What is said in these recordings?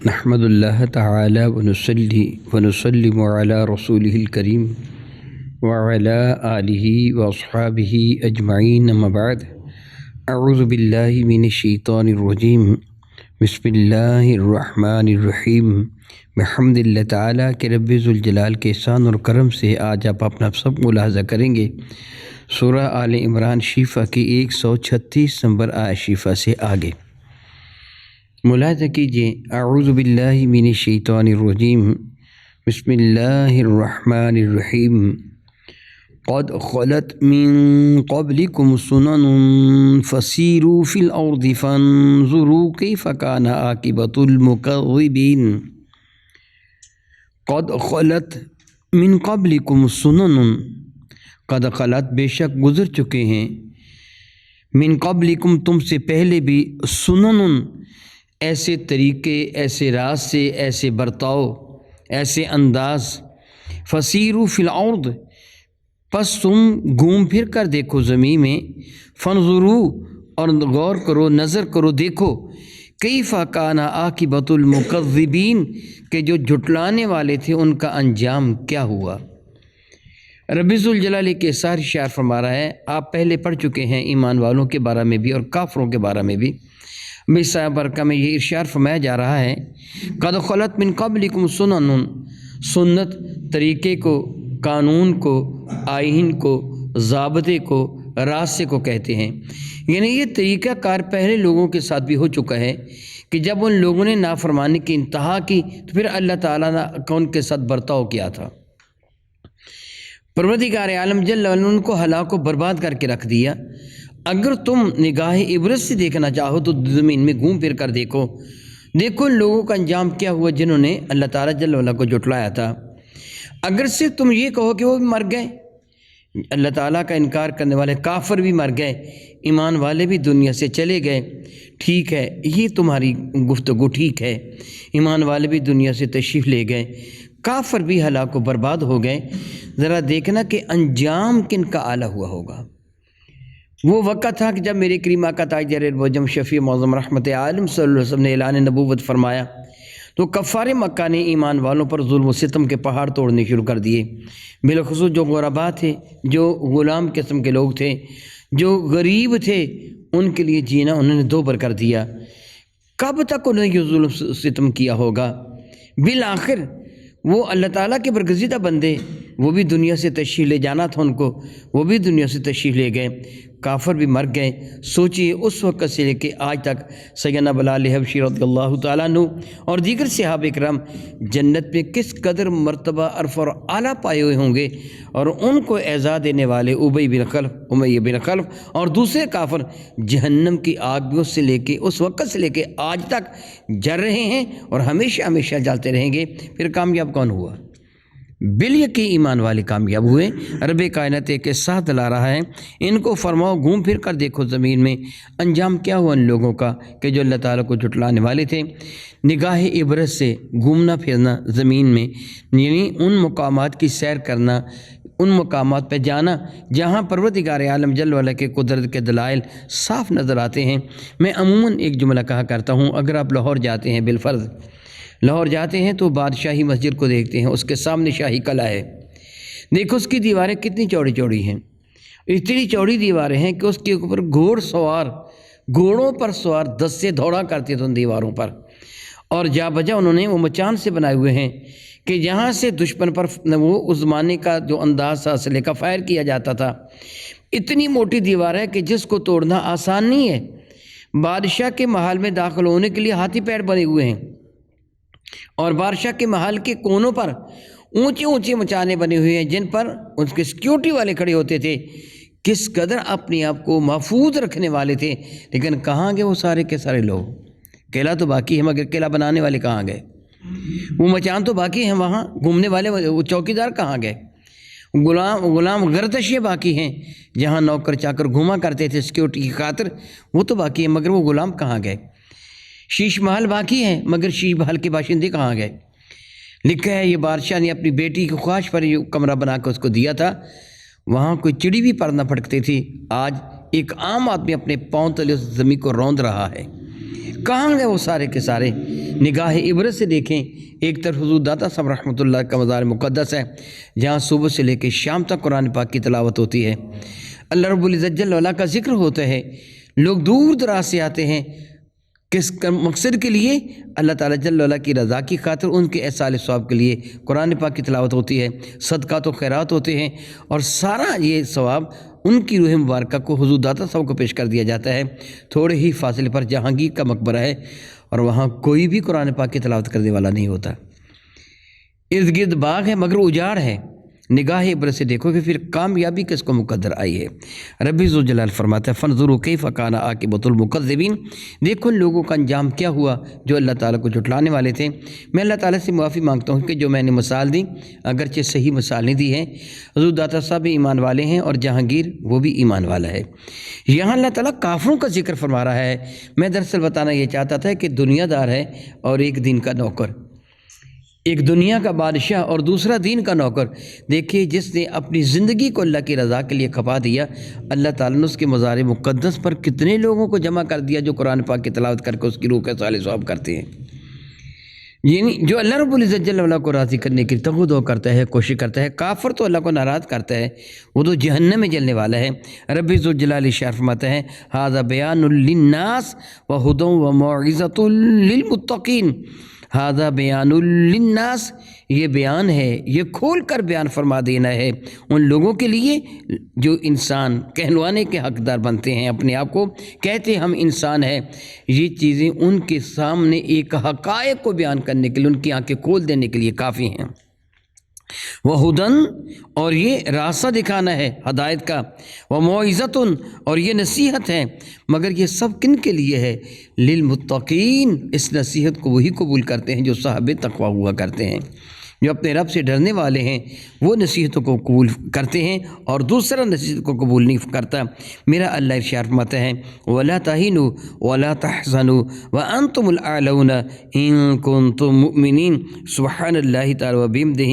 نحمد اللہ تعالی ونصلی ونسلم علی رسولہ الکریم وعلی آلہ واصحابہ اجمعین اما بعد اعوذ باللہ من الشیطان الرجیم بسم اللہ الرحمن الرحیم بحمد اللہ تعالیٰ کہ رب ذوالجلال کے احسان اور کرم سے آج آپ اپنا سب ملاحظہ کریں گے سورہ آل عمران شیفہ کی 136 نمبر آیت شیفہ سے آگے ملاحظہ کیجیے۔ اعوذ باللہ من الشیطان الرجیم بسم اللہ الرحمن الرحیم قد خلت من قبلکم سنن فسیروا فی الارض فانظروا کیف کان عاقبۃ المکذبین۔ قد خلت من قبلکم سنن، قد خلت بے شک گزر چکے ہیں، من قبلکم تم سے پہلے بھی، سنن ایسے طریقے، ایسے راستے، ایسے برتاؤ، ایسے انداز، فسیروا فی الارض پس تم گھوم پھر کر دیکھو زمین میں، فانظروا اور غور کرو، نظر کرو، دیکھو، کیف کان عاقبۃ المکذبین کہ جو جھٹلانے والے تھے ان کا انجام کیا ہوا۔ رب ذوالجلال کے ساری شعر فرما رہا ہے، آپ پہلے پڑھ چکے ہیں ایمان والوں کے بارے میں بھی اور کافروں کے بارے میں بھی۔ بسا برکہ میں یہ ارشاد فرمایا جا رہا ہے، قد خلت من قبلکم سنن، سنت طریقے کو، قانون کو، آئین کو، ضابطے کو، راستے کو کہتے ہیں۔ یعنی یہ طریقہ کار پہلے لوگوں کے ساتھ بھی ہو چکا ہے کہ جب ان لوگوں نے نافرمانی کی انتہا کی تو پھر اللہ تعالیٰ نے ان کے ساتھ برتاؤ کیا تھا۔ پروردگار عالم جل وعلا ان کو ہلاک و برباد کر کے رکھ دیا۔ اگر تم نگاہ عبرت سے دیکھنا چاہو تو زمین میں گھوم پھر کر دیکھو، دیکھو ان لوگوں کا انجام کیا ہوا جنہوں نے اللہ تعالیٰ جل وعلا کو جھٹلایا تھا۔ اگر سے تم یہ کہو کہ وہ بھی مر گئے، اللہ تعالیٰ کا انکار کرنے والے کافر بھی مر گئے، ایمان والے بھی دنیا سے چلے گئے، ٹھیک ہے، یہ تمہاری گفتگو ٹھیک ہے، ایمان والے بھی دنیا سے تشریف لے گئے، کافر بھی ہلاک و برباد ہو گئے، ذرا دیکھنا کہ انجام کن کا اعلیٰ ہوا ہوگا۔ وہ وقت تھا کہ جب میرے کریم آقا تاجر الوجم شفیع معظم رحمت عالم صلی اللہ علیہ وسلم نے اعلان نبوت فرمایا تو کفار مکہ نے ایمان والوں پر ظلم و ستم کے پہاڑ توڑنے شروع کر دیے، بالخصوص جو غربا تھے، جو غلام قسم کے لوگ تھے، جو غریب تھے، ان کے لیے جینا انہوں نے دوبر کر دیا۔ کب تک انہوں نے یہ ظلم و ستم کیا ہوگا؟ بالآخر وہ اللہ تعالیٰ کے برگزیدہ بندے، وہ بھی دنیا سے تشریف لے جانا تھا ان کو، وہ بھی دنیا سے تشریف لے گئے، کافر بھی مر گئے۔ سوچئے اس وقت سے لے کے آج تک سیدنا بلال حبشی رضی اللہ تعالیٰ عنہ اور دیگر صحابہ کرام جنت میں کس قدر مرتبہ عرف اور اعلیٰ پائے ہوئے ہوں گے، اور ان کو اعزاز دینے والے ابی بن خلف، امیہ بن خلف اور دوسرے کافر جہنم کی آگ سے لے کے اس وقت سے لے کے آج تک جل رہے ہیں اور ہمیشہ ہمیشہ جلتے رہیں گے۔ پھر کامیاب کون ہوا؟ بالیقین ایمان والے کامیاب ہوئے۔ رب کائنات کے ساتھ دلا رہا ہے، ان کو فرماؤ گھوم پھر کر دیکھو زمین میں، انجام کیا ہوا ان لوگوں کا کہ جو اللہ تعالیٰ کو جھٹلانے والے تھے۔ نگاہ عبرت سے گھومنا پھرنا زمین میں، یعنی ان مقامات کی سیر کرنا، ان مقامات پہ جانا جہاں پروردگار عالم جل وعلا کے قدرت کے دلائل صاف نظر آتے ہیں۔ میں عموماً ایک جملہ کہا کرتا ہوں، اگر آپ لاہور جاتے ہیں، بالفرض لاہور جاتے ہیں تو بادشاہی مسجد کو دیکھتے ہیں، اس کے سامنے شاہی قلعہ ہے، دیکھو اس کی دیواریں کتنی چوڑی چوڑی ہیں، اتنی چوڑی دیواریں ہیں کہ اس کے اوپر گھوڑ سوار، گھوڑوں پر سوار دستے دوڑا کرتے تھے ان دیواروں پر، اور جا بجا انہوں نے وہ مچان سے بنائے ہوئے ہیں کہ جہاں سے دشمن پر وہ اس زمانے کا جو انداز تھا اسلحے کا فائر کیا جاتا تھا۔ اتنی موٹی دیوار ہے کہ جس کو توڑنا آسان نہیں ہے۔ بادشاہ کے محل میں داخل ہونے کے لیے ہاتھی پیر بنے ہوئے ہیں، اور بادشاہ کے محل کے کونوں پر اونچے اونچے مچانے بنے ہوئے ہیں جن پر اس کے سیکیورٹی والے کھڑے ہوتے تھے۔ کس قدر اپنے آپ کو محفوظ رکھنے والے تھے، لیکن کہاں گئے وہ سارے کے سارے لوگ؟ قلعہ تو باقی ہے مگر قلعہ بنانے والے کہاں گئے؟ وہ مچان تو باقی ہیں، وہاں گھومنے والے وہ چوکیدار کہاں گئے؟ غلام گردشیں باقی ہیں، جہاں نوکر چاکر گھوما کرتے تھے سیکیورٹی کی خاطر، وہ تو باقی ہیں مگر وہ غلام کہاں گئے؟ شیش محل باقی ہیں مگر شیش محل کے باشندے کہاں گئے؟ لکھا ہے یہ بادشاہ نے اپنی بیٹی کی خواہش پر یہ کمرہ بنا کے اس کو دیا تھا، وہاں کوئی چڑی بھی پر نہ پھٹکتی تھی۔ آج ایک عام آدمی اپنے پاؤں تلے اس زمین کو روند رہا ہے، کہاں گئے وہ سارے کے سارے؟ نگاہ عبرت سے دیکھیں، ایک طرف حضور داتا صاحب رحمۃ اللہ کا مزار مقدس ہے، جہاں صبح سے لے کے شام تک قرآن پاک کی تلاوت ہوتی ہے، اللہ رب العزت جل وعلا کا ذکر ہوتا ہے، لوگ دور دراز سے آتے ہیں، کس مقصد کے لیے؟ اللہ تعالیٰ جل وعلا کی رضا کی خاطر، ان کے احصال ثواب کے لیے قرآن پاک کی تلاوت ہوتی ہے، صدقات و خیرات ہوتے ہیں، اور سارا یہ ثواب ان کی روح مبارکہ کو حضور داتا صاحب کو پیش کر دیا جاتا ہے۔ تھوڑے ہی فاصلے پر جہانگیر کا مقبرہ ہے، اور وہاں کوئی بھی قرآن پاک کی تلاوت کرنے والا نہیں ہوتا، ارد گرد باغ ہے مگر اجاڑ ہے۔ نگاہ عبرت سے دیکھو کہ پھر کامیابی کس کو مقدر آئی ہے۔ رب ذوالجلال فرماتا ہے فانظروا کیف کان عاقبۃ المکذبین، دیکھو ان لوگوں کا انجام کیا ہوا جو اللہ تعالیٰ کو جھٹلانے والے تھے۔ میں اللہ تعالیٰ سے معافی مانگتا ہوں کہ جو میں نے مثال دی اگرچہ صحیح مثالیں دی ہیں، حضور داتا صاحب بھی ایمان والے ہیں اور جہانگیر وہ بھی ایمان والا ہے۔ یہاں اللہ تعالیٰ کافروں کا ذکر فرما رہا ہے۔ میں دراصل بتانا یہ چاہتا تھا کہ دنیا دار ہے اور ایک دین کا نوکر، ایک دنیا کا بادشاہ اور دوسرا دین کا نوکر۔ دیکھیے جس نے اپنی زندگی کو اللہ کی رضا کے لیے کھپا دیا، اللہ تعالیٰ نے اس کے مزار مقدس پر کتنے لوگوں کو جمع کر دیا جو قرآن پاک کی تلاوت کر کے اس کی روح کا احصال ثواب کرتے ہیں۔ یعنی جو اللہ رب العزت جل وعلا کو راضی کرنے کی تگ و دو کرتا ہے، کوشش کرتا ہے، کافر تو اللہ کو ناراض کرتا ہے، وہ تو جہنم میں جلنے والا ہے۔ رب ذوالجلال ارشاد فرماتا ہے ھذا بیان للناس وہدی وموعظۃ للمتقین۔ ھذا بیان للناس، یہ بیان ہے، یہ کھول کر بیان فرما دینا ہے ان لوگوں کے لیے جو انسان کہلوانے کے حقدار بنتے ہیں، اپنے آپ کو کہتے ہم انسان ہیں۔ یہ چیزیں ان کے سامنے ایک حقائق کو بیان کرنے کے لیے، ان کی آنکھیں کھول دینے کے لیے کافی ہیں۔ وہدن، اور یہ راستہ دکھانا ہے ہدایت کا، وموعظۃ، اور یہ نصیحت ہے، مگر یہ سب کن کے لیے ہے؟ للمتقین، اس نصیحت کو وہی قبول کرتے ہیں جو صاحب تقویٰ ہوا کرتے ہیں، جو اپنے رب سے ڈرنے والے ہیں، وہ نصیحتوں کو قبول کرتے ہیں اور دوسرا نصیحت کو قبول نہیں کرتا۔ میرا اللہ ارشاد فرماتا ہے وَلَا تَهِنُوا وَلَا تَحْزَنُوا وَأَنْتُمُ الْأَعْلَوْنَ إِن كُنتُم مُؤْمِنِينَ۔ سبحان اللہ تعالی و بحمدہ،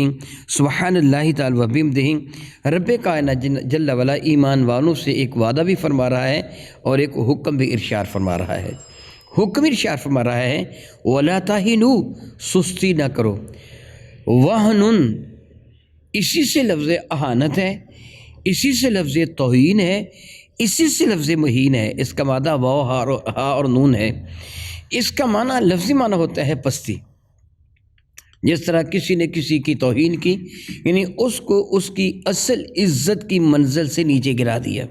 سبحان اللہ تعالی و بحمدہ۔ رب کائنات جل وعلا ایمان والوں سے ایک وعدہ بھی فرما رہا ہے اور ایک حکم بھی ارشاد فرما رہا ہے۔ حکم ارشاد فرما رہا ہے وَلَا تَهِنُوا، سستی نہ کرو، وہنن، اسی سے لفظ اہانت ہے، اسی سے لفظ توہین ہے، اسی سے لفظ مہین ہے۔ اس کا مادہ واو ہا اور نون ہے۔ اس کا معنی لفظی معنی ہوتا ہے پستی۔ جس طرح کسی نے کسی کی توہین کی، یعنی اس کو اس کی اصل عزت کی منزل سے نیچے گرا دیا۔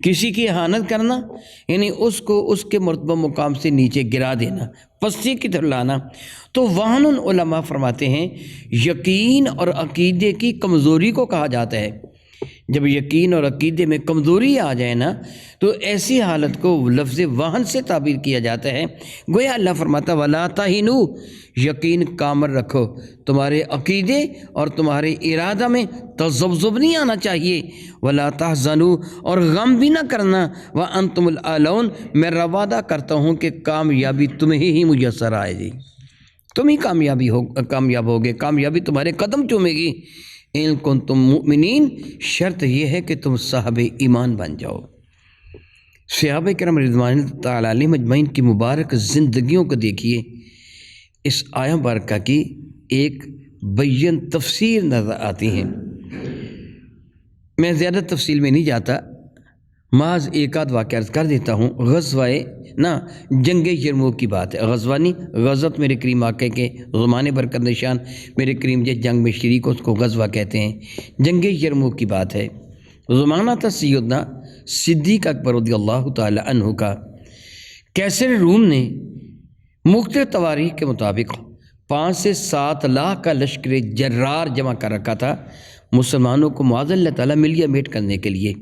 کسی کی اہانت کرنا یعنی اس کو اس کے مرتبہ مقام سے نیچے گرا دینا، پستی کی طرف لانا۔ تو وہن علماء فرماتے ہیں یقین اور عقیدے کی کمزوری کو کہا جاتا ہے۔ جب یقین اور عقیدے میں کمزوری آ جائے نا تو ایسی حالت کو لفظ وہن سے تعبیر کیا جاتا ہے۔ گویا اللہ فرماتا وَلَا تَهِنُوا، یقین کامل رکھو، تمہارے عقیدے اور تمہارے ارادہ میں تذبذب نہیں آنا چاہیے۔ وَلَا تَحْزَنُوا، اور غم بھی نہ کرنا۔ وَأَنْتُمُ الْأَعْلَوْنَ، میں وعدہ کرتا ہوں کہ کامیابی تمہیں ہی میسر آئے گی، تم ہی کامیاب ہوگے، کامیابی تمہارے قدم چومے گی۔ ان کنتم مؤمنین، شرط یہ ہے کہ تم صاحب ایمان بن جاؤ۔ صحابہ کرام رضوان اللہ تعالیٰ علیہم اجمعین کی مبارک زندگیوں کو دیکھیے، اس آیہ مبارکہ کی ایک بیان تفسیر نظر آتی ہیں۔ میں زیادہ تفصیل میں نہیں جاتا، محض ایک آدھ واقعہ عرض کر دیتا ہوں۔ غزوہ جنگ یرموک کی بات ہے، غزوہ نہیں، غزوت میرے کریم آقا کے زمانے برکت نشان، میرے کریم جس جنگ میں شریک ہو اس کو غزوہ کہتے ہیں۔ جنگ یرموک کی بات ہے، زمانہ تھا سیدنا صدیق اکبر رضی اللہ تعالی عنہ کا۔ کیسر روم نے مختلف تواریخ کے مطابق 5 سے 7 لاکھ کا لشکر جرار جمع کر رکھا تھا مسلمانوں کو معاذ اللہ تعالیٰ ملیہ میٹ کرنے کے لیے،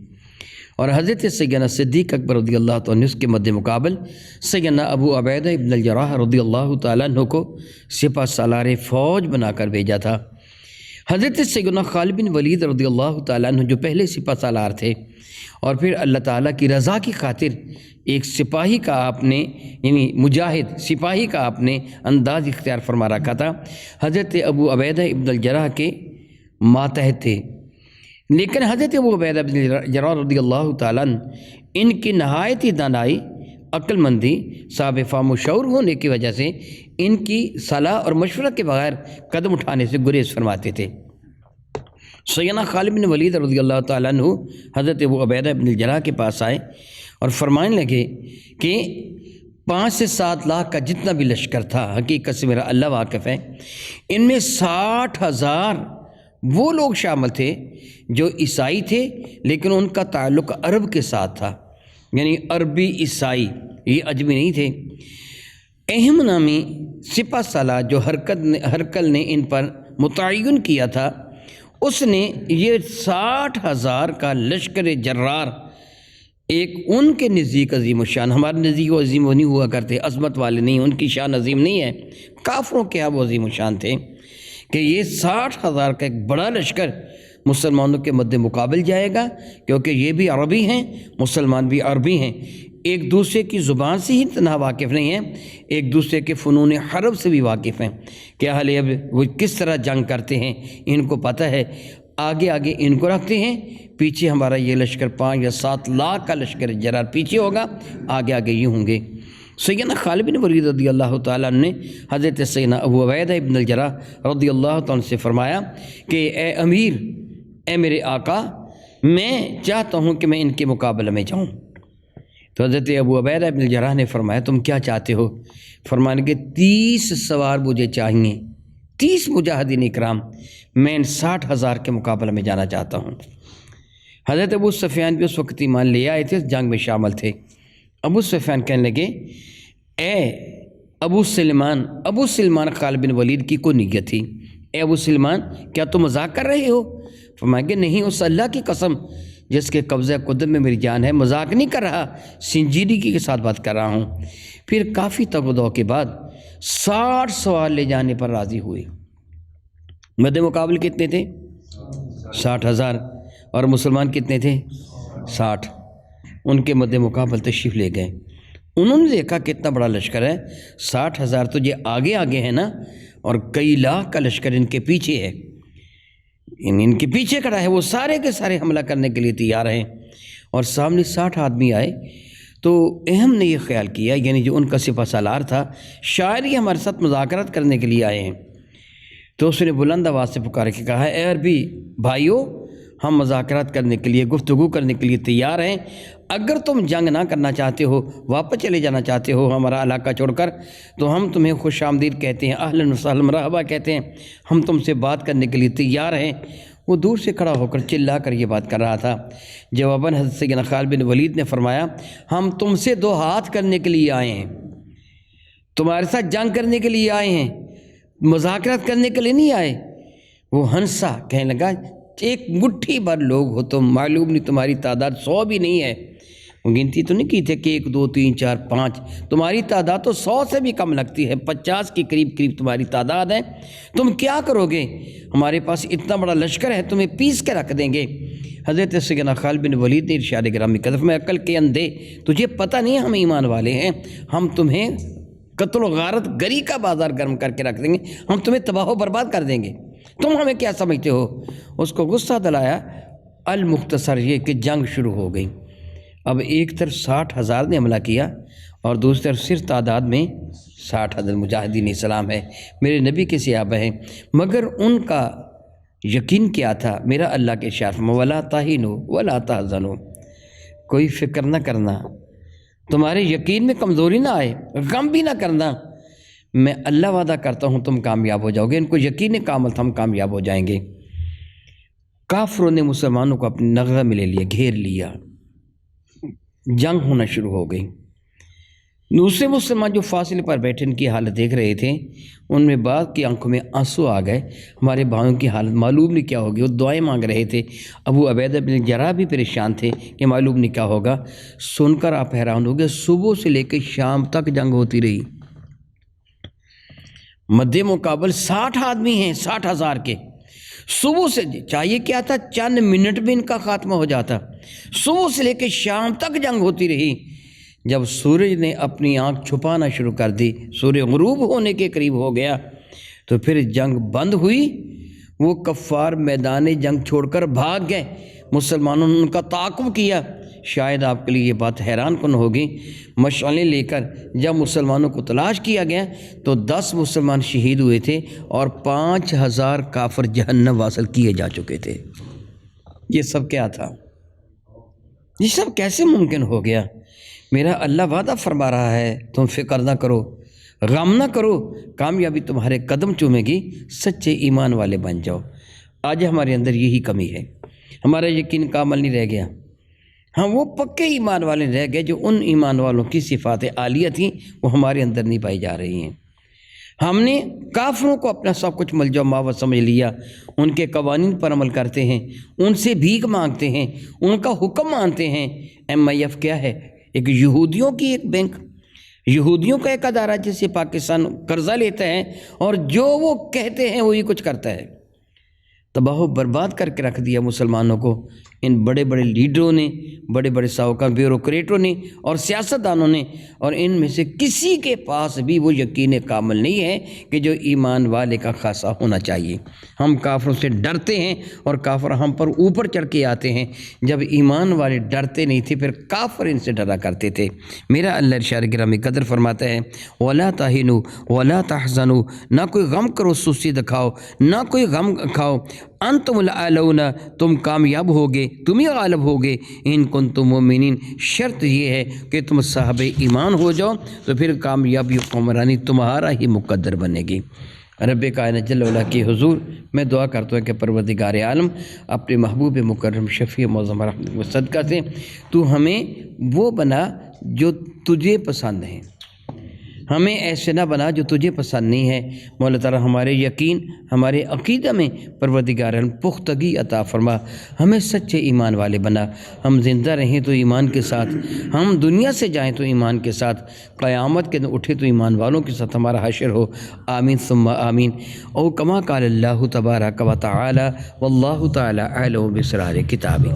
اور حضرت سیدنا صدیق اکبر رضی اللہ تعالیٰ عنہ کے مد مقابل سیدنا ابو عبیدہ ابن الجراح رضی اللہ تعالیٰ عنہ کو سپہ سالار فوج بنا کر بھیجا تھا۔ حضرت سیدنا خالد بن ولید رضی اللہ تعالیٰ عنہ جو پہلے سپہ سالار تھے، اور پھر اللہ تعالیٰ کی رضا کی خاطر ایک سپاہی کا آپ نے، یعنی مجاہد سپاہی کا آپ نے انداز اختیار فرما رکھا تھا، حضرت ابو عبیدہ ابن الجراح کے ماتحت تھے۔ لیکن حضرت ابو عبیدہ بن الجراح رضی اللہ تعالیٰ عنہ ان کی نہایت ہی دانائی عقل مندی، صاحب فہم و شعور ہونے کی وجہ سے ان کی صلاح اور مشورہ کے بغیر قدم اٹھانے سے گریز فرماتے تھے۔ سیدنا خالد بن ولید رضی اللہ تعالیٰ عنہ حضرت ابو عبیدہ بن الجراح کے پاس آئے اور فرمانے لگے کہ 5 سے 7 لاکھ کا جتنا بھی لشکر تھا، حقیقت سے میرا اللہ واقف ہے، ان میں 60,000 وہ لوگ شامل تھے جو عیسائی تھے لیکن ان کا تعلق عرب کے ساتھ تھا، یعنی عربی عیسائی، یہ اجمی نہیں تھے۔ اہم نامی سپہ سالار جو ہرقل نے ان پر متعین کیا تھا، اس نے یہ 60,000 کا لشکر جرار ایک ان کے نزدیک عظیم الشان، ہمارے نزدیک وہ عظیم وہ نہیں ہوا کرتے، عظمت والے نہیں، ان کی شان عظیم نہیں ہے، کافروں کے ہاں وہ عظیم الشان تھے، کہ یہ 60,000 کا ایک بڑا لشکر مسلمانوں کے مد مقابل جائے گا، کیونکہ یہ بھی عربی ہیں، مسلمان بھی عربی ہیں، ایک دوسرے کی زبان سے ہی تنہا واقف نہیں ہیں، ایک دوسرے کے فنون حرب سے بھی واقف ہیں کہ اہل اب وہ کس طرح جنگ کرتے ہیں، ان کو پتہ ہے، آگے آگے ان کو رکھتے ہیں، پیچھے ہمارا یہ لشکر 5 یا 7 لاکھ کا لشکر جرار پیچھے ہوگا، آگے آگے یہ ہوں گے۔ سیدنا خالد بن ولید رضی اللہ تعالیٰ عنہ نے حضرت سیدنا ابو عبیدہ بن الجراح رضی اللہ تعالیٰ عنہ سے فرمایا کہ اے امیر، اے میرے آقا، میں چاہتا ہوں کہ میں ان کے مقابلے میں جاؤں۔ تو حضرت ابو عبیدہ بن الجراح نے فرمایا تم کیا چاہتے ہو؟ فرمانے کہ 30 سوار مجھے چاہیے، 30 مجاہدین اکرام، میں ان 60,000 کے مقابلے میں جانا چاہتا ہوں۔ حضرت ابو سفیان بھی اس وقت ایمان لے آئے تھے، اس جنگ میں شامل تھے۔ ابو سفیان کہنے لگے اے ابو سلمان خالد بن ولید کی کوئی نیت تھی، اے ابو سلمان کیا تم مذاق کر رہے ہو؟ فرمایا کہ نہیں، اس اللہ کی قسم جس کے قبضہ قدرت میں میری جان ہے، مذاق نہیں کر رہا، سنجیدگی کے ساتھ بات کر رہا ہوں۔ پھر کافی تگ و دو کے بعد 60 سوار لے جانے پر راضی ہوئے۔ مد مقابل کتنے تھے؟ 60,000، اور مسلمان کتنے تھے؟ 60۔ ان کے مد مقابل تشریف لے گئے، انہوں نے دیکھا کتنا بڑا لشکر ہے، 60,000 تو یہ آگے آگے ہیں نا، اور کئی لاکھ کا لشکر ان کے پیچھے ہے، ان کے پیچھے کھڑا ہے، وہ سارے کے سارے حملہ کرنے کے لیے تیار ہیں، اور سامنے 60 آدمی آئے۔ تو اہم نے یہ خیال کیا، یعنی جو ان کا سپہ سالار تھا، شاید یہ ہمارے ساتھ مذاکرات کرنے کے لیے آئے ہیں، تو اس نے بلند آواز سے پکار کے کہا اے عربی بھائیو، ہم مذاکرات کرنے کے لیے، گفتگو کرنے کے لیے تیار ہیں، اگر تم جنگ نہ کرنا چاہتے ہو، واپس چلے جانا چاہتے ہو ہمارا علاقہ چھوڑ کر، تو ہم تمہیں خوش آمدید کہتے ہیں، اہلاً وسہلاً مرحبا کہتے ہیں، ہم تم سے بات کرنے کے لیے تیار ہیں۔ وہ دور سے کھڑا ہو کر چلا کر یہ بات کر رہا تھا۔ جواباً حضرت سیدنا خالد بن ولید نے فرمایا ہم تم سے 2 ہاتھ کرنے کے لیے آئے ہیں، تمہارے ساتھ جنگ کرنے کے لیے آئے ہیں، مذاکرات کرنے کے لیے نہیں آئے۔ وہ ہنسا، کہنے لگا ایک مٹھی بھر لوگ ہو تم، معلوم نہیں تمہاری تعداد 100 بھی نہیں ہے۔ وہ گنتی تو نہیں کی تھے کہ 1 2 3 4 5، تمہاری تعداد تو 100 سے بھی کم لگتی ہے، 50 کے قریب تمہاری تعداد ہے، تم کیا کرو گے؟ ہمارے پاس اتنا بڑا لشکر ہے، تمہیں پیس کے رکھ دیں گے۔ حضرت سیدنا خالد بن ولید نے ارشاد گرامی قذف میں عقل کے اندھے، تجھے پتہ نہیں ہم ایمان والے ہیں، ہم تمہیں قتل و غارت گری کا بازار گرم کر کے رکھ دیں گے، ہم تمہیں تباہ و برباد کر دیں گے، تم ہمیں کیا سمجھتے ہو؟ اس کو غصہ دلایا۔ المختصر یہ کہ جنگ شروع ہو گئی۔ اب ایک طرف 60,000 نے حملہ کیا اور دوسری طرف صرف تعداد میں 60,000 مجاہدین اسلام ہے، میرے نبی کے صحابہ ہیں، مگر ان کا یقین کیا تھا؟ میرا اللہ کے ارشاد وَلَا تَهِنُوا وَلَا تَحْزَنُوا، کوئی فکر نہ کرنا، تمہارے یقین میں کمزوری نہ آئے، غم بھی نہ کرنا، میں اللہ وعدہ کرتا ہوں تم کامیاب ہو جاؤ گے۔ ان کو یقین کامل تھا ہم کامیاب ہو جائیں گے۔ کافروں نے مسلمانوں کو اپنی نغزہ میں لے لیا، گھیر لیا، جنگ ہونا شروع ہو گئی۔ دوسرے مسلمان جو فاصلے پر بیٹھے ان کی حالت دیکھ رہے تھے، ان میں بعض کی آنکھوں میں آنسو آ گئے، ہمارے بھائیوں کی حالت معلوم نہیں کیا ہوگی، وہ دعائیں مانگ رہے تھے۔ ابو عبیدہ بن الجراح بھی پریشان تھے کہ معلوم نہیں کیا ہوگا۔ سن کر آپ حیران ہو گئے، صبح سے لے کے شام تک جنگ ہوتی رہی، مد مقابل 60 آدمی ہیں، 60,000 کے، صبح سے چاہیے کیا تھا چند منٹ میں ان کا خاتمہ ہو جاتا، صبح سے لے کے شام تک جنگ ہوتی رہی۔ جب سورج نے اپنی آنکھ چھپانا شروع کر دی، سورج غروب ہونے کے قریب ہو گیا، تو پھر جنگ بند ہوئی۔ وہ کفار میدان جنگ چھوڑ کر بھاگ گئے، مسلمانوں نے ان کا تعاقب کیا شاید آپ کے لیے یہ بات حیران کن ہوگی، مشعلیں لے کر جب مسلمانوں کو تلاش کیا گیا تو 10 مسلمان شہید ہوئے تھے اور 5000 کافر جہنم واصل کیے جا چکے تھے۔ یہ سب کیا تھا؟ یہ سب کیسے ممکن ہو گیا؟ میرا اللہ وعدہ فرما رہا ہے تم فکر نہ کرو، غم نہ کرو، کامیابی تمہارے قدم چومے گی، سچے ایمان والے بن جاؤ۔ آج ہمارے اندر یہی کمی ہے، ہمارا یقین کامل نہیں رہ گیا، ہم وہ پکے ایمان والے رہ گئے جو ان ایمان والوں کی صفات عالیہ تھیں وہ ہمارے اندر نہیں پائی جا رہی ہیں۔ ہم نے کافروں کو اپنا سب کچھ ملجا و ماوا سمجھ لیا، ان کے قوانین پر عمل کرتے ہیں، ان سے بھیک مانگتے ہیں، ان کا حکم مانتے ہیں۔ MIF کیا ہے؟ ایک یہودیوں کی ایک بینک، یہودیوں کا ایک ادارہ جس سے پاکستان قرضہ لیتا ہے اور جو وہ کہتے ہیں وہی کچھ کرتا ہے۔ تباہ و برباد کر کے رکھ دیا مسلمانوں کو ان بڑے بڑے لیڈروں نے، بڑے بڑے ساہوکار بیوروکریٹوں نے اور سیاستدانوں نے، اور ان میں سے کسی کے پاس بھی وہ یقین کامل نہیں ہے کہ جو ایمان والے کا خاصہ ہونا چاہیے۔ ہم کافروں سے ڈرتے ہیں اور کافر ہم پر اوپر چڑھ کے آتے ہیں، جب ایمان والے ڈرتے نہیں تھے پھر کافر ان سے ڈرا کرتے تھے۔ میرا اللہ ارشاد گرامی قدر فرماتا ہے وَلَا تَهِنُوا وَلَا تَحْزَنُوا، نہ کوئی غم کرو، سستی دکھاؤ، نہ کوئی غم کھاؤ، انتم الاعلون، تم کامیاب ہوگے، تم ہی غالب ہوگے، ان کنتم مومنین، شرط یہ ہے کہ تم صاحب ایمان ہو جاؤ تو پھر کامیابی و حکمرانی تمہارا ہی مقدر بنے گی۔ رب کائنات جل وعلا کی حضور میں دعا کرتا ہوں کہ پروردگار عالم اپنے محبوب مکرم شفیع معظم رحمت و صدقہ سے تو ہمیں وہ بنا جو تجھے پسند ہیں، ہمیں ایسے نہ بنا جو تجھے پسند نہیں ہے۔ مولا تعالیٰ ہمارے یقین، ہمارے عقیدہ میں پروردگار عالم پختگی عطا فرما، ہمیں سچے ایمان والے بنا، ہم زندہ رہیں تو ایمان کے ساتھ، ہم دنیا سے جائیں تو ایمان کے ساتھ، قیامت کے دن اٹھے تو ایمان والوں کے ساتھ ہمارا حشر ہو۔ آمین ثم آمین۔ او کما قال اللہ تبارک و تعالی واللہ تعالی اعلم باسرار کتابہ۔